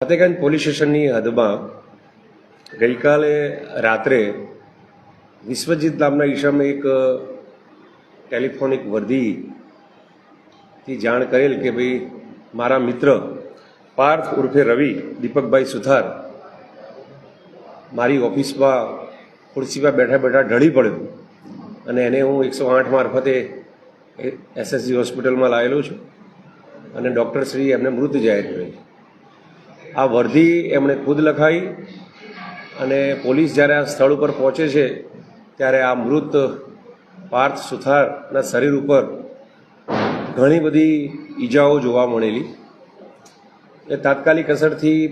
Fatehganj police સ્ટેશનની હદમાં ગઈકાલે રાત્રે વિશ્વજીત નામના ઈસમે એક ટેલિફોનિક વર્દીથી જાણ કરેલ કે ભાઈ મારા મિત્ર પાર્થ ઉર્ફે રવિ દીપકભાઈ સુથાર મારી ઓફિસમાં ખુરશી પર બેઠા બેઠા ઢળી પડ્યો અને એને હું 108 મારફતે એસએસજી હોસ્પિટલમાં લાવેલો છું અને ડૉક્ટરશ્રી એમને મૃત જાહેર કર્યો છે। આ વર્દી એમણે ખુદ લખાઈ અને પોલીસ જ્યારે આ સ્થળ ઉપર પહોંચે છે ત્યારે આ મૃત પાર્થ સુથારના શરીર ઉપર ઘણી બધી ઈજાઓ જોવા મળેલી। એ તાત્કાલિક અસરથી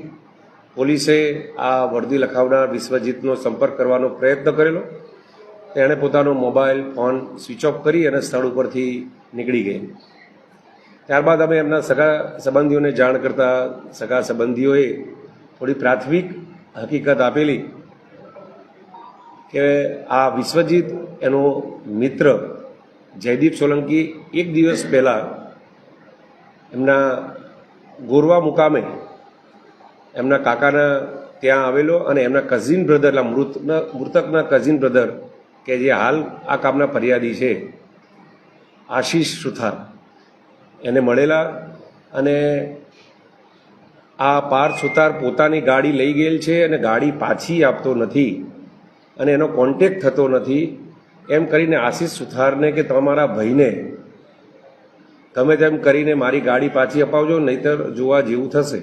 પોલીસે આ વર્દી લખાવનાર વિશ્વજીતનો સંપર્ક કરવાનો પ્રયત્ન કરેલો। તેણે પોતાનો મોબાઈલ ફોન સ્વિચ ઓફ કરી અને સ્થળ ઉપરથી નીકળી ગઈ। ત્યારબાદ અમે એમના સગા સંબંધીઓને જાણ કરતા સગા સંબંધીઓએ થોડી પ્રાથમિક હકીકત આપેલી કે આ વિશ્વજીત એનો મિત્ર જયદીપ સોલંકી એક દિવસ પહેલાં એમના ગોરવા મુકામે એમના કાકાના ત્યાં આવેલો અને એમના કઝિન બ્રધર મૃતકના કઝિન બ્રધર કે જે હાલ આ કામના ફરિયાદી છે આશીષ સુથાર એને મળેલા અને આ પાર્થ સુથાર પોતાની ગાડી લઈ ગયેલ છે અને ગાડી પાછી આપતો નથી અને એનો કોન્ટેક્ટ થતો નથી એમ કરીને આશીષ સુથારને કે તમારા ભાઈને તમે તેમ કરીને મારી ગાડી પાછી અપાવજો નહીંતર જોવા જેવું થશે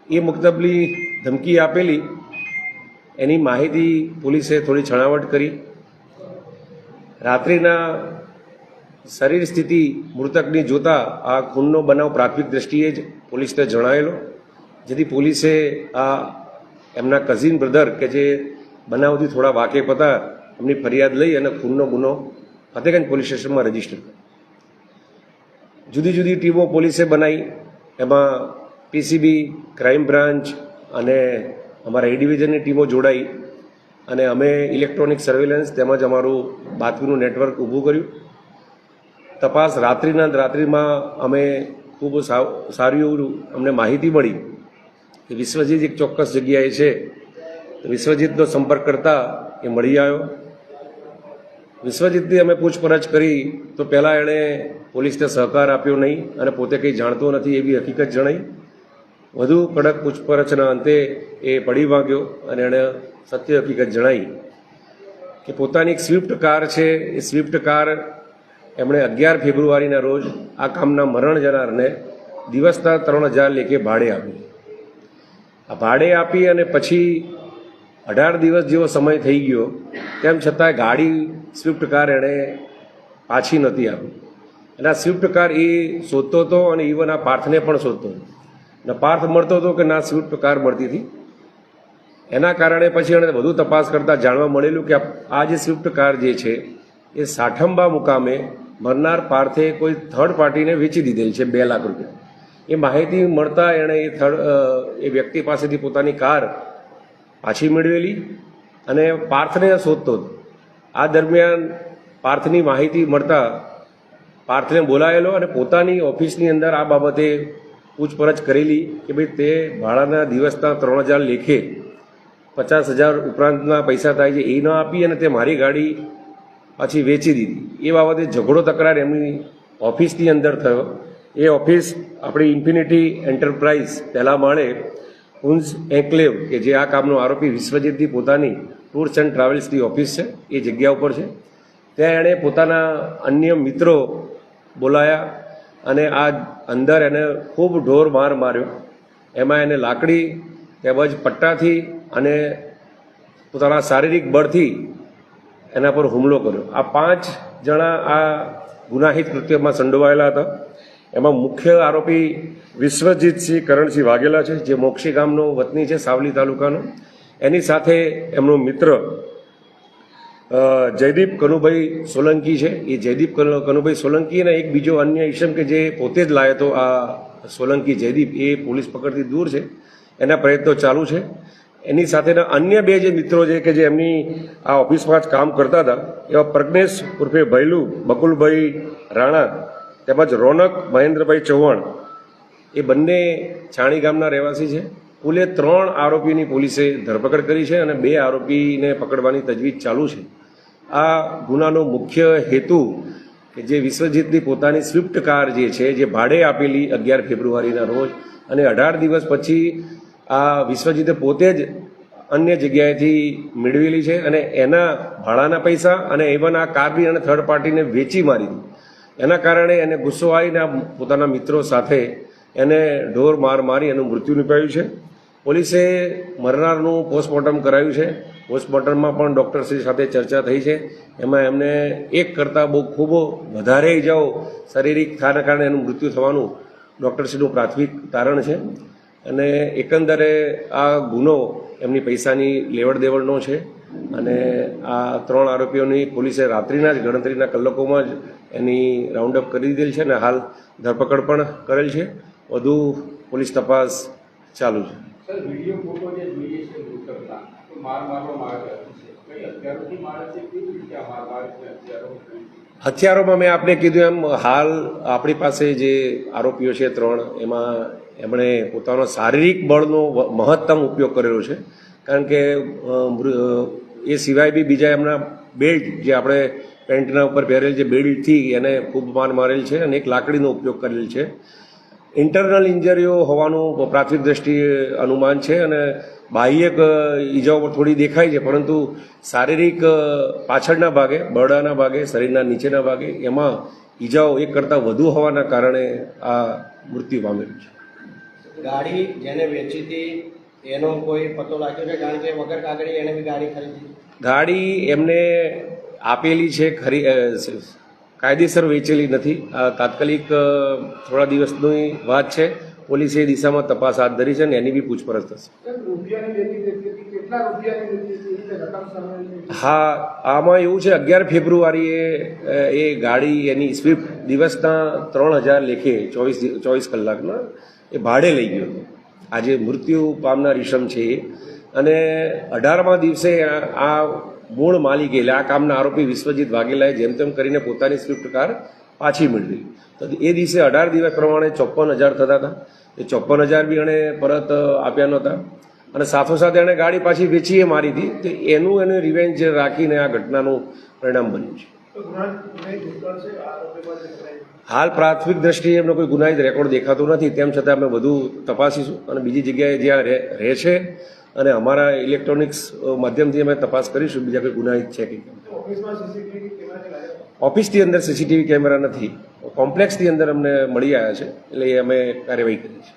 એ મુક્તબલી ધમકી આપેલી। એની માહિતી પોલીસે થોડી છણાવટ કરી। રાત્રિના શરીર સ્થિતિ મૃતકની જોતા આ ખૂનનો બનાવ પ્રાથમિક દ્રષ્ટિએ જ પોલીસને જણાવેલો, જેથી પોલીસે આ એમના કઝિન બ્રધર કે જે બનાવથી થોડા વાકેફ હતા એમની ફરિયાદ લઈ અને ખૂનનો ગુનો ફતેગંજ પોલીસ સ્ટેશનમાં રજીસ્ટર કર્યો। જુદી જુદી ટીમો પોલીસે બનાવી, એમાં પીસીબી, ક્રાઇમ બ્રાન્ચ અને અમારા એ ડિવિઝનની ટીમો જોડાઈ અને અમે ઇલેક્ટ્રોનિક સર્વેલન્સ તેમજ અમારું બાતમીનું નેટવર્ક ઊભું કર્યું। તપાસ રાત્રિમાં અમે ખૂબ સારું એવું અમને માહિતી મળી કે વિશ્વજીત એક ચોક્કસ જગ્યાએ છે। વિશ્વજીતનો સંપર્ક કરતા એ મળી આવ્યો। વિશ્વજીતની અમે પૂછપરછ કરી તો પહેલાં એણે પોલીસને સહકાર આપ્યો નહીં અને પોતે કંઈ જાણતો નથી એવી હકીકત જણાઈ। વધુ કડક પૂછપરછના અંતે એ પડી ભાગ્યો અને એણે સત્ય હકીકત જણાવી કે પોતાની એક સ્વિફ્ટ કાર છે, એ સ્વિફ્ટ કાર એમણે 11 ફેબ્રુઆરીના રોજ આ કામના મરણ જનારને દિવસના 3000 લેખે ભાડે આપી। આ ભાડે આપી અને પછી 18 દિવસ જેવો સમય થઈ ગયો તેમ છતાં ગાડી સ્વિફ્ટ કાર એણે પાછી નહોતી આપી અને આ સ્વિફ્ટ કાર એ શોધતો હતો અને ઇવન આ પાર્થને પણ શોધતો હતો ને પાર્થ મળતો હતો કે ના સ્વિફ્ટ કાર મળતી હતી। એના કારણે પછી એણે વધુ તપાસ કરતાં જાણવા મળેલું કે આ જે સ્વિફ્ટ કાર જે છે એ સાઠંબા મુકામે મરનાર પાર્થે કોઈ થર્ડ પાર્ટીને વેચી દીધેલ છે 2 લાખ રૂપિયા। એ માહિતી મળતા એણે એ વ્યક્તિ પાસેથી પોતાની કાર પાછી મેળવેલી અને પાર્થને શોધતો હતો। આ દરમિયાન પાર્થની માહિતી મળતા પાર્થને બોલાયેલો અને પોતાની ઓફિસની અંદર આ બાબતે પૂછપરછ કરેલી કે ભાઈ તે ભાડાના દિવસના 3000 લેખે 50,000 ઉપરાંતના પૈસા થાય છે એ ન આપી અને તે મારી ગાડી પાછી વેચી દીધી। એ બાબતે ઝઘડો તકરાર એમની ઓફિસની અંદર થયો। એ ઓફિસ આપણી ઇન્ફિનિટી એન્ટરપ્રાઇઝ પહેલા માળે પુંજ એન્કલેવ કે જે આ કામનો આરોપી વિશ્વજીતની પોતાની ટૂર્સ એન્ડ ટ્રાવેલ્સની ઓફિસ છે એ જગ્યા ઉપર છે। ત્યાં એણે પોતાના અન્ય મિત્રો બોલાયા અને આ અંદર એને ખૂબ ઢોર માર માર્યો। એમાં એને લાકડી તેમજ પટ્ટાથી અને પોતાના શારીરિક બળથી એના પર હુમલો કર્યો। આ 5 જણા આ ગુનાહિત કૃત્યમાં સંડોવાયેલા હતા। એમાં મુખ્ય આરોપી વિશ્વજીતસિંહ કરણસિંહ વાઘેલા છે, જે મોક્ષી ગામનો વતની છે, સાવલી તાલુકાનો। એની સાથે એમનો મિત્ર જયદીપ કનુભાઈ સોલંકી છે। એ જયદીપ કનુભાઈ સોલંકી અને એક બીજો અન્ય ઈસમ કે જે પોતે જ લાયો હતો આ સોલંકી જયદીપ, એ પોલીસ પકડથી દૂર છે, એના પ્રયત્નો ચાલુ છે। એની સાથેના અન્ય 2 જે મિત્રો છે કે જે એમની આ ઓફિસમાં જ કામ કરતા હતા એવા પ્રજ્ઞેશ ઉર્ફે ભૈલું બકુલભાઈ રાણા તેમજ રોનક મહેન્દ્રભાઈ ચૌહાણ એ બંને છાણી ગામના રહેવાસી છે. કુલે 3 આરોપીની પોલીસે ધરપકડ કરી છે અને 2 આરોપીને પકડવાની તજવીજ ચાલુ છે. આ ગુનાનો મુખ્ય હેતુ કે જે વિશ્વજીતની પોતાની સ્વિફ્ટ કાર જે છે, જે ભાડે આપેલી 11 ફેબ્રુઆરીના રોજ અને 18 દિવસ પછી આ વિશ્વજીતે પોતે જ અન્ય જગ્યાએથી મેળવેલી છે અને એના ભાડાના પૈસા અને ઇવન આ કાર બી અને થર્ડ પાર્ટીને વેચી મારી હતી. એના કારણે એને ગુસ્સો આવીને પોતાના મિત્રો સાથે એને ઢોર માર મારી એનું મૃત્યુ નિપજાવ્યું છે. પોલીસે મરનારનું પોસ્ટમોર્ટમ કરાવ્યું છે. પોસ્ટમોર્ટમમાં પણ ડૉક્ટરશ્રી સાથે ચર્ચા થઈ છે. એમાં એમને એક કરતાં બહુ ખૂબ વધારે ઇજાઓ શારીરિક થવાના કારણે એનું મૃત્યુ થવાનું ડૉક્ટરશ્રીનું પ્રાથમિક તારણ છે. અને એકંદરે આ ગુનો એમની પૈસાની લેવડ દેવડનો છે અને આ 3 આરોપીઓની પોલીસે રાત્રિના જ ગણતરીના કલાકોમાં જ એની રાઉન્ડઅપ કરી દીધેલ છે અને હાલ ધરપકડ પણ કરેલ છે. વધુ પોલીસ તપાસ ચાલુ છે. હથિયારોમાં મેં આપને કીધું એમ હાલ આપણી પાસે જે આરોપીઓ છે 3, એમાં એમણે પોતાનો શારીરિક બળનો મહત્તમ ઉપયોગ કરેલો છે. કારણ કે એ સિવાય બી બીજા એમના બેલ્ટ, જે આપણે પેન્ટના ઉપર પહેરેલ જે બેલ્ટથી એને ખૂબ માર મારેલ છે અને એક લાકડીનો ઉપયોગ કરેલ છે. ઇન્ટરનલ ઇન્જરીઓ હોવાનું પ્રાથમિક દ્રષ્ટિએ અનુમાન છે અને બાહ્યક ઈજાઓ થોડી દેખાય છે, પરંતુ શારીરિક પાછળના ભાગે, બરડાના ભાગે, શરીરના નીચેના ભાગે એમાં ઈજાઓ એક કરતાં વધુ હોવાના કારણે આ મૃત્યુ પામેલું છે. ગાડી જેને વેચી હતી એનો કોઈ પતો લાગ્યો છે? કારણ કે વગર કાગળી એને બી ગાડી ખરીદી. ગાડી એમને આપેલી છે ખરી, કાયદેસર વેચેલી નથી. આ તાત્કાલિક થોડા દિવસની વાત છે. પોલીસે એ દિશામાં તપાસ હાથ ધરી છે અને એની બી પૂછપરછ થશે. હા, આમાં એવું છે 11 ફેબ્રુઆરીએ એ ગાડી એની સ્વિફ્ટ દિવસના 3000 લેખે 24 કલાકના એ ભાડે લઈ ગયો હતો. આજે મૃત્યુ પામનાર ઈસમ છે એ, અને 18મા દિવસે આ મૂળ માલિક એટલે આ કામના આરોપી વિશ્વજીત વાઘેલાએ જેમ તેમ કરીને પોતાની સ્વિફ્ટ કાર પાછી મેળવી. તો એ દિવસે 18 દિવસ પ્રમાણે 54,000 થતા હતા. એ 54,000 બી એણે પરત આપ્યા નહોતા અને સાથોસાથ એણે ગાડી પાછી વેચીએ મારી હતી. તો એનું રિવેન્જ રાખીને આ ઘટનાનું પરિણામ બન્યું છે. હાલ પ્રાથમિક દ્રષ્ટિએ એમનો કોઈ ગુનાહિત રેકોર્ડ દેખાતો નથી. તેમ છતાં અમે વધુ તપાસીશું અને બીજી જગ્યાએ જ્યાં રહે છે અને અમારા ઇલેક્ટ્રોનિક્સ માધ્યમથી અમે તપાસ કરીશું બીજા કોઈ ગુનાહિત છે કે કેમ. ઓફિસની અંદર સીસીટીવી કેમેરા નથી, કોમ્પ્લેક્સની અંદર અમને મળી આવ્યા છે, એટલે અમે કાર્યવાહી કરી છે.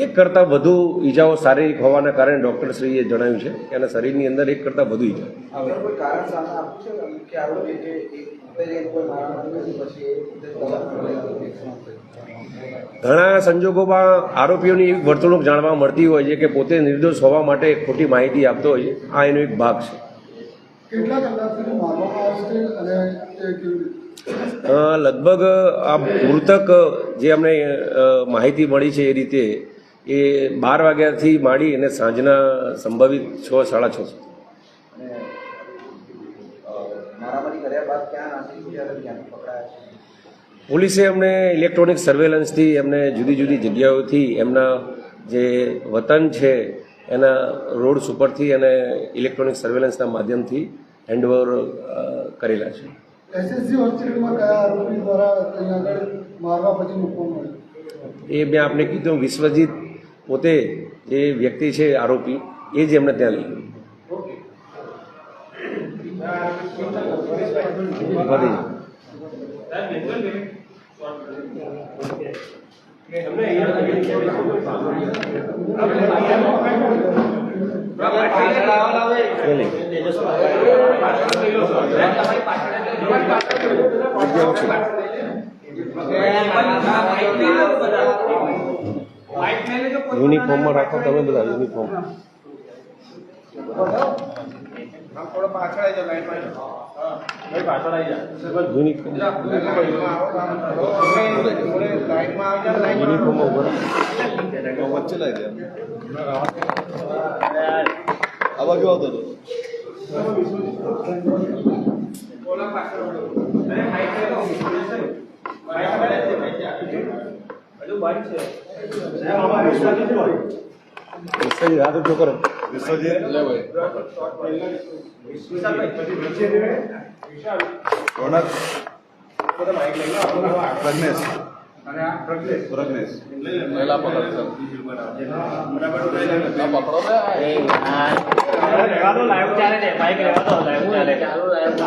એક કરતાં વધુ ઈજાઓ શારીરિક હોવાના કારણે ડૉક્ટરશ્રીએ જણાવ્યું છે કે એના શરીરની અંદર એક કરતાં વધુ ઈજા. ઘણા સંજોગોમાં આરોપીઓની એવી વર્તણૂક જાણવા મળતી હોય છે કે પોતે નિર્દોષ હોવા માટે ખોટી માહિતી આપતો હોય છે. આ એનો એક ભાગ છે. લગભગ આ મૃતક જે અમને માહિતી મળી છે એ રીતે એ 12 વાગ્યાથી માંડી અને સાંજના સંભવિત 6, 6:30 સુધી. પોલીસે અમને ઇલેક્ટ્રોનિક સર્વેલન્સથી એમને જુદી જુદી જગ્યાઓથી એમના જે વતન છે એના રોડ ઉપરથી અને ઇલેક્ટ્રોનિક સર્વેલન્સના માધ્યમથી હેન્ડઓવર કરેલા છે. એ મેં આપને કીધું, વિશ્વજીત પોતે જે વ્યક્તિ છે આરોપી એ જ એમને ત્યાં લઈ ગયો. યુનિફોર્મમાં રાખો તમે બધા યુનિફોર્મ. યુનિફોર્મમાં વચ્ચે લાવી દે. આ બાજુ આવતો હતો. લાઈવ ચાલે છે, માઇક રહેવા દો, લાઈવ ચાલે.